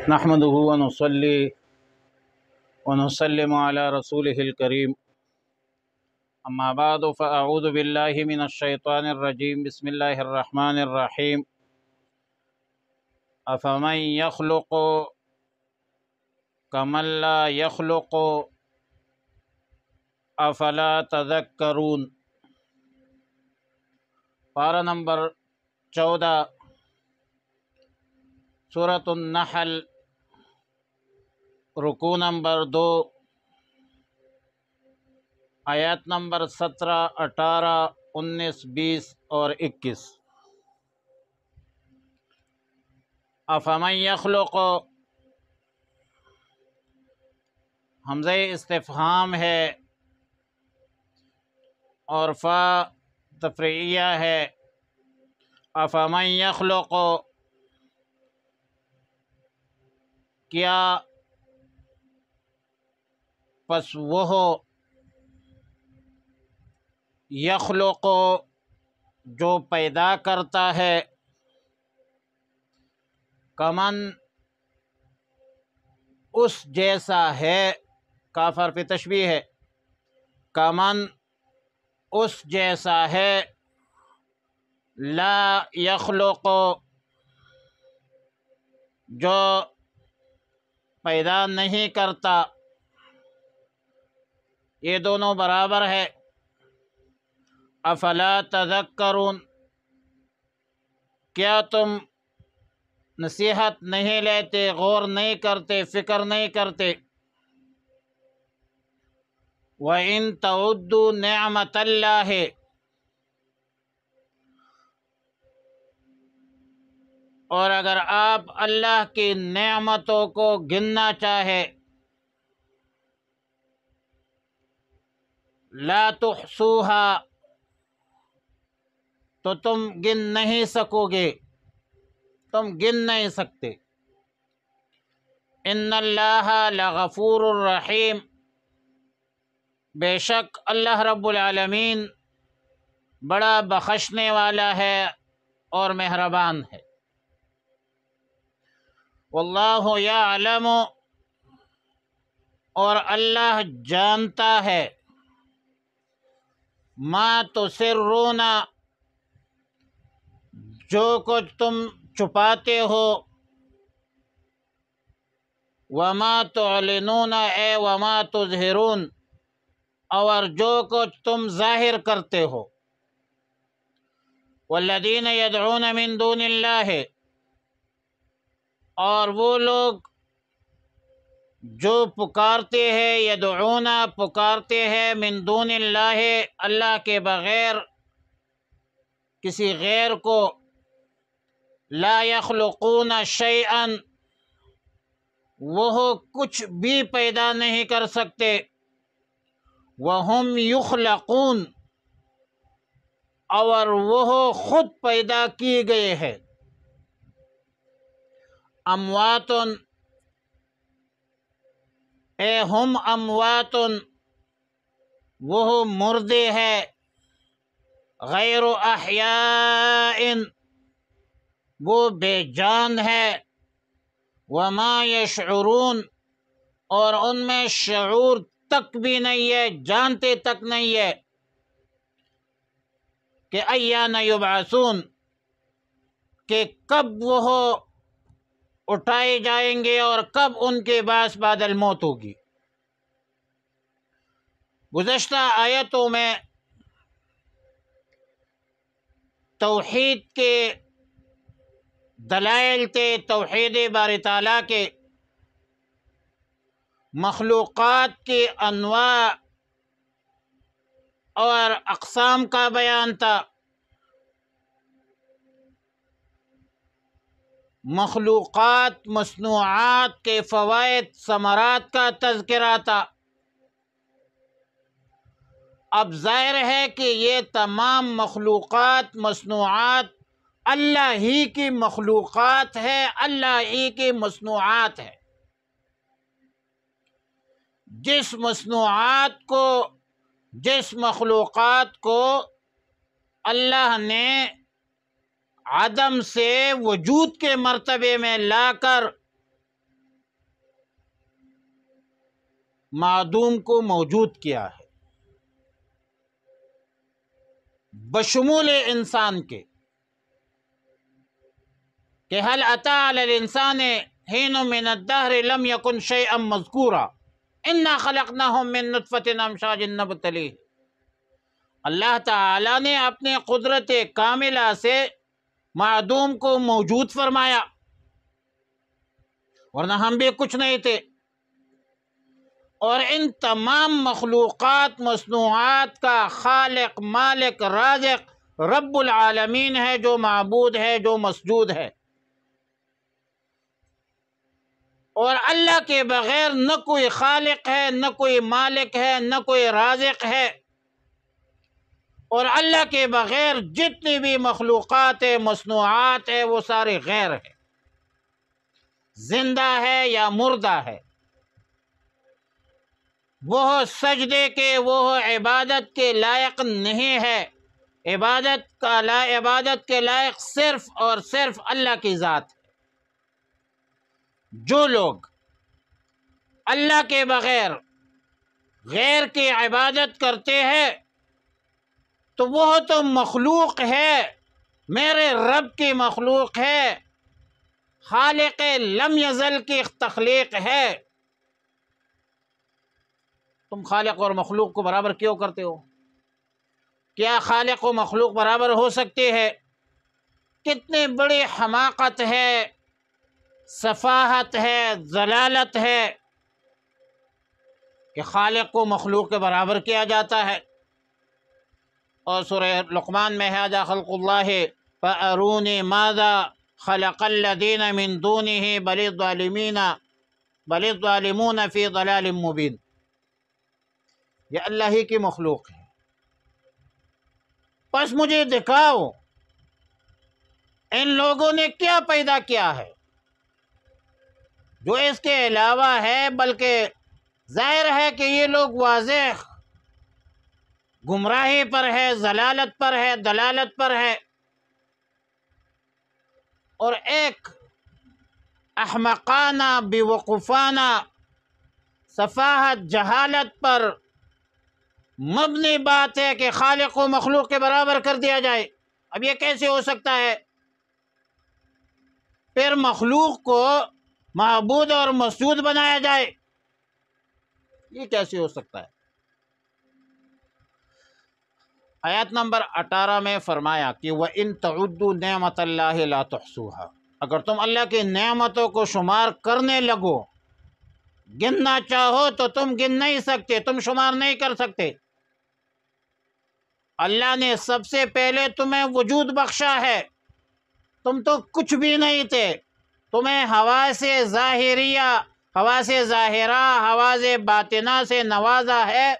نحمده ونصلي ونسلم على رسوله الكريم أما بعد فأعوذ بالله من الشيطان الرجيم بسم الله الرحمن الرحيم أفمن يخلق كمن لا يخلق أفلا تذكرون۔ پارہ نمبر 14 سورۃ النحل، رکوع نمبر 2، آیات نمبر 17، 18، 19، 20 اور 21۔ افمن یخلق، حمزہ استفہام ہے اور فا تفریعیہ ہے۔ افمن یخلق، کیا پس وہ یخلق جو پیدا کرتا ہے، کمن اس جیسا ہے، کاف حرف تشبیہ ہے، کمن اس جیسا ہے، لا یخلق جو پیدا نہیں کرتا، یہ دونوں برابر ہے۔ افلا تذکرون، کیا تم نصیحت نہیں لیتے، غور نہیں کرتے، فکر نہیں کرتے؟ وَإِن تَعُدُّوا نِعْمَةَ اللَّهِ، اور اگر آپ اللہ کی نعمتوں کو گننا چاہے، لا تحصوها، تو تم گن نہیں سکو گے، تم گن نہیں سکتے۔ ان اللہ لغفور الرحیم، بے شک اللہ رب العالمین بڑا بخشنے والا ہے اور مہربان ہے۔ واللہ یعلم، اور اللہ جانتا ہے، ما تسرون، جو کچھ تم چھپاتے ہو، وما تعلنون، اے وما تظہرون، اور جو کچھ تم ظاہر کرتے ہو۔ والذین یدعون من دون اللہ، اور وہ لوگ جو پکارتے ہیں، یدعون پکارتے ہیں، من دون اللہ اللہ کے بغیر کسی غیر کو، لا یخلقون شیئا وہ کچھ بھی پیدا نہیں کر سکتے، وہم یخلقون اور وہ خود پیدا کیے گئے ہیں۔ اموات، اے ہم اموات، وہ مردے ہے، غیر احیاء وہ بے جان ہے، وما یشعرون اور ان میں شعور تک بھی نہیں ہے، جانتے تک نہیں ہے کہ ایان یبعثون، کہ کب وہ اٹھائے جائیں گے اور کب ان کے بعد بعد الموت ہوگی۔ گزشتہ آیتوں میں توحید کے دلائل تھے، توحید باری تعالیٰ کے، مخلوقات کی انواع اور اقسام کا بیان تھا، مخلوقات مصنوعات کے فوائد ثمرات کا تذکرہ تھا۔ اب ظاہر ہے کہ یہ تمام مخلوقات مصنوعات اللہ ہی کی مخلوقات ہے، اللہ ہی کی مصنوعات ہے۔ جس مخلوقات کو اللہ نے عدم سے وجود کے مرتبے میں لا کر معدوم کو موجود کیا ہے، بشمول انسان کے، کہ هل اتى على الانسان حين من الدهر لم يكن شيئا مذكورا انا خلقناهم من نطفة امشاج نبتليه۔ اللہ تعالی نے اپنے قدرت کاملہ سے معدوم کو موجود فرمایا، ورنہ ہم بھی کچھ نہیں تھے۔ اور ان تمام مخلوقات مصنوعات کا خالق، مالک، رازق رب العالمین ہے، جو معبود ہے، جو مسجود ہے۔ اور اللہ کے بغیر نہ کوئی خالق ہے، نہ کوئی مالک ہے، نہ کوئی رازق ہے۔ اور اللہ کے بغیر جتنی بھی مخلوقات مصنوعات ہے وہ سارے غیر ہے، زندہ ہے یا مردہ ہے، وہ سجدے کے، وہ عبادت کے لائق نہیں ہے۔ عبادت کے لائق صرف اور صرف اللہ کی ذات ہے۔ جو لوگ اللہ کے بغیر غیر کی عبادت کرتے ہیں تو وہ تو مخلوق ہے، میرے رب کی مخلوق ہے، خالق لم یزل کی تخلیق ہے۔ تم خالق اور مخلوق کو برابر کیوں کرتے ہو؟ کیا خالق و مخلوق برابر ہو سکتے ہیں؟ کتنی بڑی حماقت ہے، سفاہت ہے، ضلالت ہے کہ خالق کو مخلوق کے برابر کیا جاتا ہے۔ اور سورہ لقمان میں ہے هذا خلق اللہ فأرونی ماذا خلق الذین من دونہ بل الظالمون فی ضلال مبین۔ یہ اللہ ہی کی مخلوق ہے، پس مجھے دکھاؤ ان لوگوں نے کیا پیدا کیا ہے جو اس کے علاوہ ہے۔ بلکہ ظاہر ہے کہ یہ لوگ واضح گمراہی پر ہے، ضلالت پر ہے، دلالت پر ہے، اور ایک احمقانہ، بیوقوفانہ، سفاہت، جہالت پر مبنی بات ہے کہ خالق و مخلوق کے برابر کر دیا جائے۔ اب یہ کیسے ہو سکتا ہے؟ پھر مخلوق کو معبود اور مسجود بنایا جائے، یہ کیسے ہو سکتا ہے؟ آیت نمبر 18 میں فرمایا کہ وَإِن تَعُدُّوا نِعْمَةَ اللَّهِ لَا تُحْصُوهَا۔ اگر تم اللہ کی نعمتوں کو شمار کرنے لگو، گننا چاہو تو تم گن نہیں سکتے، تم شمار نہیں کر سکتے۔ اللہ نے سب سے پہلے تمہیں وجود بخشا ہے، تم تو کچھ بھی نہیں تھے، تمہیں حواس ظاہریہ، حواس ظاہرہ، حواس باطنہ سے نوازا ہے،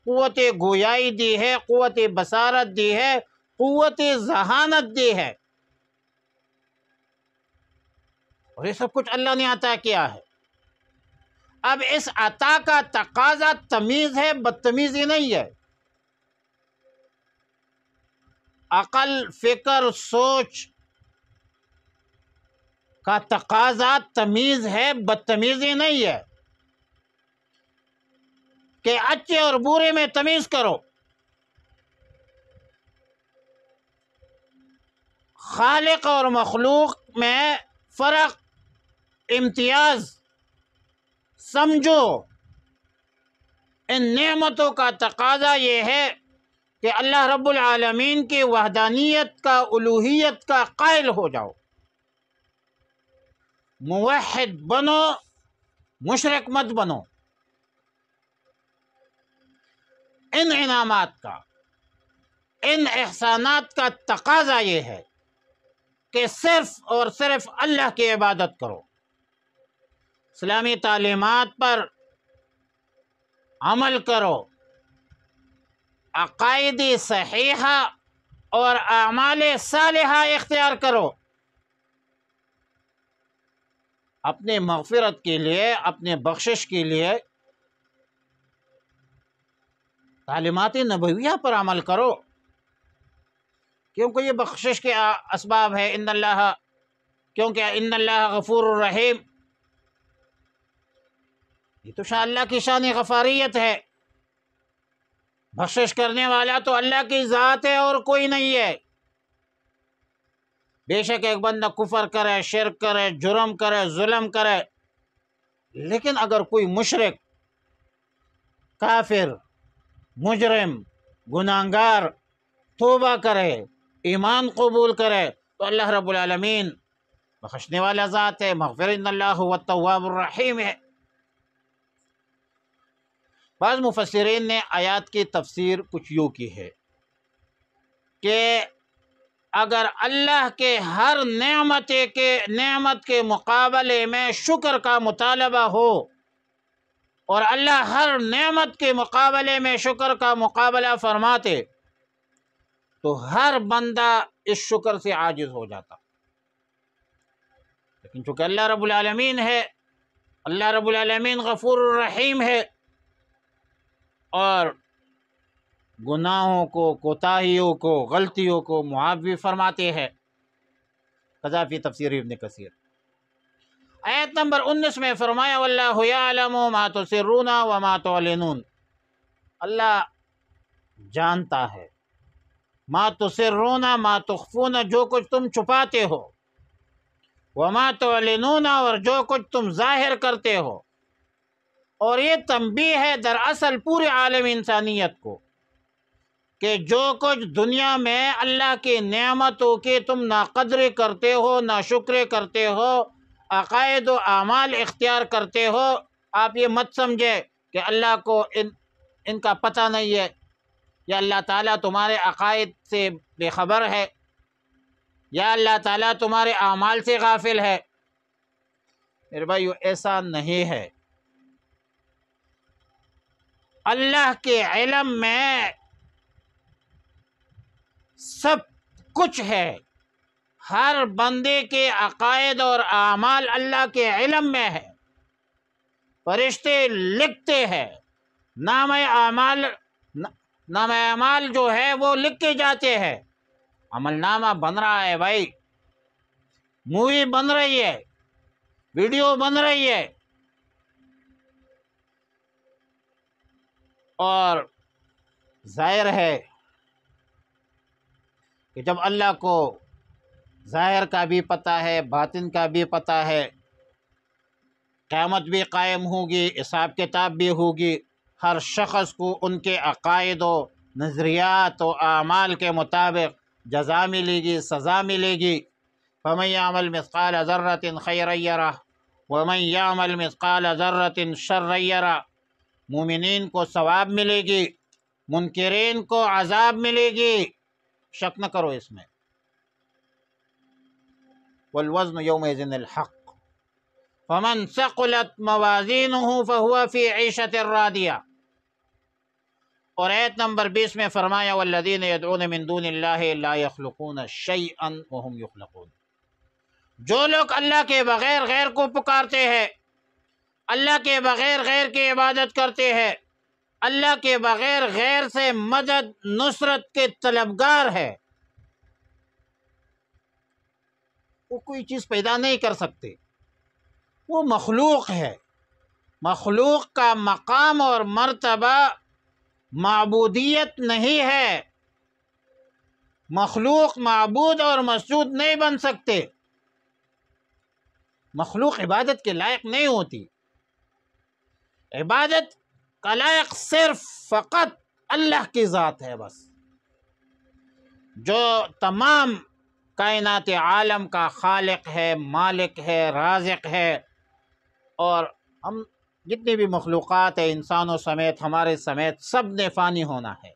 قوت گویائی دی ہے، قوت بصارت دی ہے، قوت ذہانت دی ہے، اور یہ سب کچھ اللہ نے عطا کیا ہے۔ اب اس عطا کا تقاضا تمیز ہے، بدتمیزی نہیں ہے۔ عقل، فکر، سوچ کا تقاضا تمیز ہے، بدتمیزی نہیں ہے کہ اچھے اور برے میں تمیز کرو۔ خالق اور مخلوق میں فرق، امتیاز سمجھو۔ ان نعمتوں کا تقاضا یہ ہے کہ اللہ رب العالمین کی وحدانیت کا، الوہیت کا قائل ہو جاؤ، موحد بنو، مشرک مت بنو۔ ان انعامات کا، ان احسانات کا تقاضا یہ ہے کہ صرف اور صرف اللہ کی عبادت کرو، اسلامی تعلیمات پر عمل کرو، عقائدی صحیحہ اور اعمال صالحہ اختیار کرو، اپنے مغفرت کے لیے، اپنے بخشش کے لیے تعلیمات نبویہ پر عمل کرو، کیونکہ یہ بخشش کے اسباب ہے۔ کیونکہ ان اللہ غفور الرحیم۔ یہ تو اللہ کی شان غفاریت ہے، بخشش کرنے والا تو اللہ کی ذات ہے اور کوئی نہیں ہے۔ بے شک ایک بندہ کفر کرے، شرک کرے، جرم کرے، ظلم کرے، لیکن اگر کوئی مشرک، کافر، مجرم، گناہگار توبہ کرے، ایمان قبول کرے تو اللہ رب العالمین بخشنے والا ذات ہے، مغفر ان اللہ هو التواب الرحیم ہے۔ بعض مفسرین نے آیات کی تفسیر کچھ یوں کی ہے کہ اگر اللہ کے ہر نعمت کے مقابلے میں شکر کا مطالبہ ہو، اور اللہ ہر نعمت کے مقابلے میں شکر کا مقابلہ فرماتے تو ہر بندہ اس شکر سے عاجز ہو جاتا، لیکن چونکہ اللہ رب العالمین ہے، اللہ رب العالمین غفور الرحیم ہے، اور گناہوں کو، کوتاہیوں کو، غلطیوں کو معاف بھی فرماتے ہیں۔ قذا فی تفسیر ابن کثیر آیت نمبر 19 میں فرمایا واللہ یعلم ما تسرون وما تعلنون، اللہ جانتا ہے ما تسرون ما تخفون، جو کچھ تم چھپاتے ہو، وما تعلنون، اور جو کچھ تم ظاہر کرتے ہو۔ اور یہ تنبیہ ہے دراصل پورے عالم انسانیت کو کہ جو کچھ دنیا میں اللہ کی نعمتوں کی تم ناقدری کرتے ہو، ناشکری کرتے ہو، عقائد و اعمال اختیار کرتے ہو، آپ یہ مت سمجھے کہ اللہ کو ان کا پتہ نہیں ہے، یا اللہ تعالیٰ تمہارے عقائد سے بے خبر ہے، یا اللہ تعالیٰ تمہارے اعمال سے غافل ہے۔ میرے بھائیو، ایسا نہیں ہے۔ اللہ کے علم میں سب کچھ ہے، ہر بندے کے عقائد اور اعمال اللہ کے علم میں ہے، فرشتے لکھتے ہیں، نام اعمال جو ہے وہ لکھ کے جاتے ہیں، عمل نامہ بن رہا ہے بھائی، مووی بن رہی ہے، ویڈیو بن رہی ہے، اور ظاہر ہے کہ جب اللہ کو ظاہر کا بھی پتہ ہے، باطن کا بھی پتہ ہے، قیامت بھی قائم ہوگی، حساب کتاب بھی ہوگی، ہر شخص کو ان کے عقائد و نظریات و اعمال کے مطابق جزا ملے گی، سزا ملے گی۔ فَمَن يَعْمَلْ مِثْقَالَ ذَرَّةٍ خَيْرًا يَرَهُ وَمَن يَعْمَلْ مِثْقَالَ ذَرَّةٍ شَرًّا يَرَهُ۔ مومنین کو ثواب ملے گی، منکرین کو عذاب ملے گی، شک نہ کرو اس میں۔ وَالْوَزْنُ يَوْمَئِذٍ الْحَقُّ فَمَنْ ثَقُلَتْ مَوَازِينُهُ فَهُوَ فِي عِيشَةٍ رَاضِيَةٍ۔ اور آیت نمبر 20 میں فرمایا وَالَّذِينَ يَدْعُونَ مِن دُونِ اللَّهِ لَا يَخْلُقُونَ شَيْئًا وَهُمْ يُخْلَقُونَ۔ جو لوگ اللہ کے بغیر غیر کو پکارتے ہیں، اللہ کے بغیر غیر کی عبادت کرتے ہیں، اللہ کے بغیر غیر سے مدد نصرت کے طلبگار ہے، وہ کوئی چیز پیدا نہیں کر سکتے، وہ مخلوق ہے۔ مخلوق کا مقام اور مرتبہ معبودیت نہیں ہے، مخلوق معبود اور مسجود نہیں بن سکتے، مخلوق عبادت کے لائق نہیں ہوتی۔ عبادت کا لائق صرف فقط اللہ کی ذات ہے، بس جو تمام کائنات عالم کا خالق ہے، مالک ہے، رازق ہے، اور ہم جتنی بھی مخلوقات ہیں، انسانوں سمیت، ہمارے سمیت، سب نے فانی ہونا ہے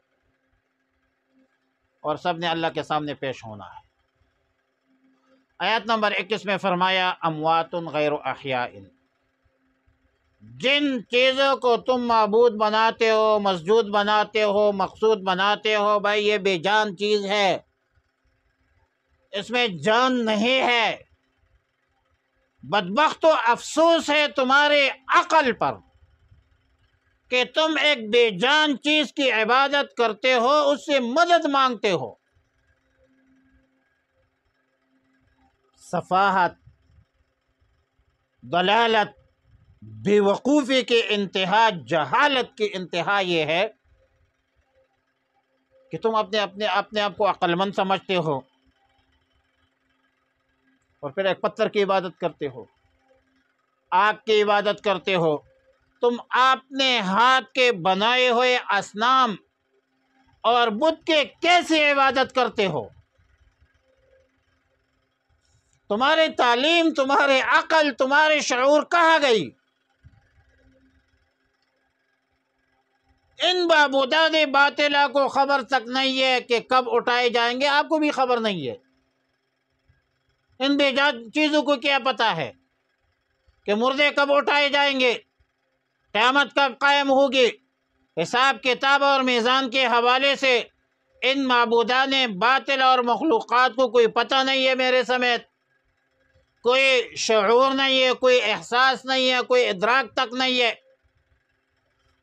اور سب نے اللہ کے سامنے پیش ہونا ہے۔ آیت نمبر 21 میں فرمایا اموات غیر احیاء، جن چیزوں کو تم معبود بناتے ہو، مسجود بناتے ہو، مقصود بناتے ہو، بھائی یہ بے جان چیز ہے، اس میں جان نہیں ہے۔ بدبخت و افسوس ہے تمہارے عقل پر کہ تم ایک بے جان چیز کی عبادت کرتے ہو، اس سے مدد مانگتے ہو۔ سفاہت، ضلالت بے وقوفی کے انتہا، جہالت کی انتہا یہ ہے کہ تم اپنے آپ کو عقل مند سمجھتے ہو اور پھر ایک پتھر کی عبادت کرتے ہو، آگ کی عبادت کرتے ہو۔ تم اپنے ہاتھ کے بنائے ہوئے اصنام اور بت کے کیسے عبادت کرتے ہو؟ تمہاری تعلیم، تمہارے عقل، تمہارے شعور کہاں گئی؟ ان معبودات باطلہ کو خبر تک نہیں ہے کہ کب اٹھائے جائیں گے، آپ کو بھی خبر نہیں ہے۔ ان بے جان چیزوں کو کیا پتا ہے کہ مردے کب اٹھائے جائیں گے، قیامت کب قائم ہوگی؟ حساب کتاب اور میزان کے حوالے سے ان معبودان باطل اور مخلوقات کو کوئی پتہ نہیں ہے، میرے سمیت کوئی شعور نہیں ہے، کوئی احساس نہیں ہے، کوئی ادراک تک نہیں ہے۔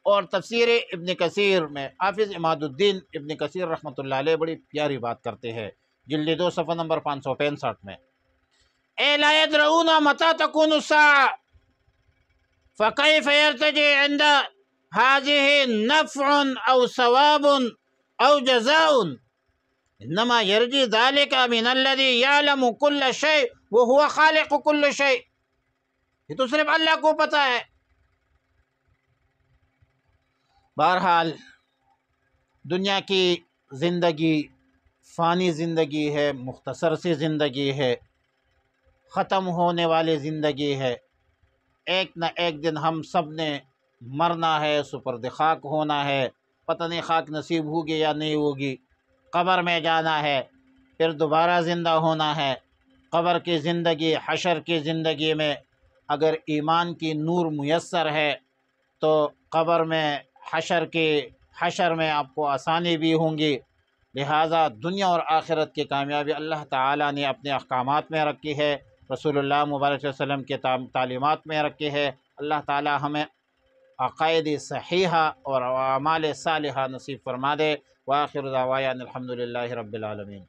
اور تفسیر ابن کثیر میں حافظ عماد الدین ابن کثیر رحمۃ اللہ علیہ بڑی پیاری بات کرتے ہیں، جلد 2 صفحہ نمبر 565 میں، اے لا يدرؤون متى تكون الساعة فكيف يرتجي عند هذه نفع أو ثواب أو جزاء إنما يرجي ذلك من الذي يعلم كل شيء وهو خالق كل شيء۔ یہ تو صرف اللہ کو پتہ ہے۔ بہرحال دنیا کی زندگی فانی زندگی ہے، مختصر سی زندگی ہے، ختم ہونے والی زندگی ہے۔ ایک نہ ایک دن ہم سب نے مرنا ہے، سپرد خاک ہونا ہے، پتہ نہیں خاک نصیب ہوگی یا نہیں ہوگی، قبر میں جانا ہے، پھر دوبارہ زندہ ہونا ہے۔ قبر کی زندگی، حشر کی زندگی میں اگر ایمان کی نور میسر ہے تو قبر میں حشر میں آپ کو آسانی بھی ہوں گی۔ لہٰذا دنیا اور آخرت کی کامیابی اللہ تعالیٰ نے اپنے احکامات میں رکھی ہے، رسول اللہ مبارک صلی اللہ علیہ وسلم کے تعلیمات میں رکھی ہے۔ اللہ تعالیٰ ہمیں عقائد صحیحہ اور اعمال صالحہ نصیب فرما دے۔ وآخر دعوانا الحمد للہ رب العالمین۔